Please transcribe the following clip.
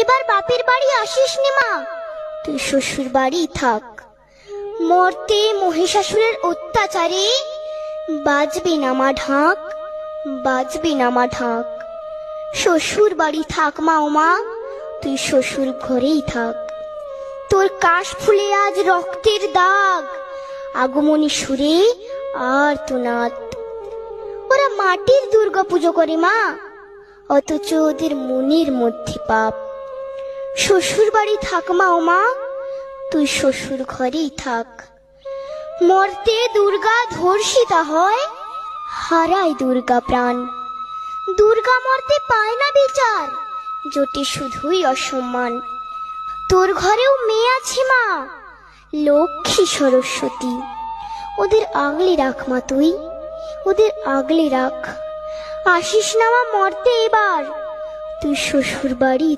এবার বাপের বাড়ি আসিস নে মা, তুই শ্বশুর বাড়ি থাক। মর্তে মহিষাসুরের অত্যাচারে বাজবে না মা ঢাক, বাজবে না মা ঢাক। শ্বশুর বাড়ি থাক মা ও মা, তুই শ্বশুর ঘরেই থাক। তোর কাশ ফুলে আজ রক্তের দাগ, আগমনী সুরে আর তোনাদ। ওরা মাটির দুর্গা পুজো করে মা, অথচ ওদের মনের মধ্যে পাপ। শ্বশুর বাড়ি থাক মা ও মা, তুই শ্বশুর ঘরেই থাক। মর্তে দুর্গা ধর্ষিতা হয়, হারায় দুর্গা প্রাণ। দুর্গা মর্তে পায় না বিচার, জোটে শুধুই অসম্মান। তোর ঘরেও মেয়ে আছে মা, লক্ষ্মী সরস্বতী, ওদের আগলে রাখ মা তুই, ওদের আগলে রাখ। আসিস না মা মর্তে এবার, তুই শ্বশুর বাড়ি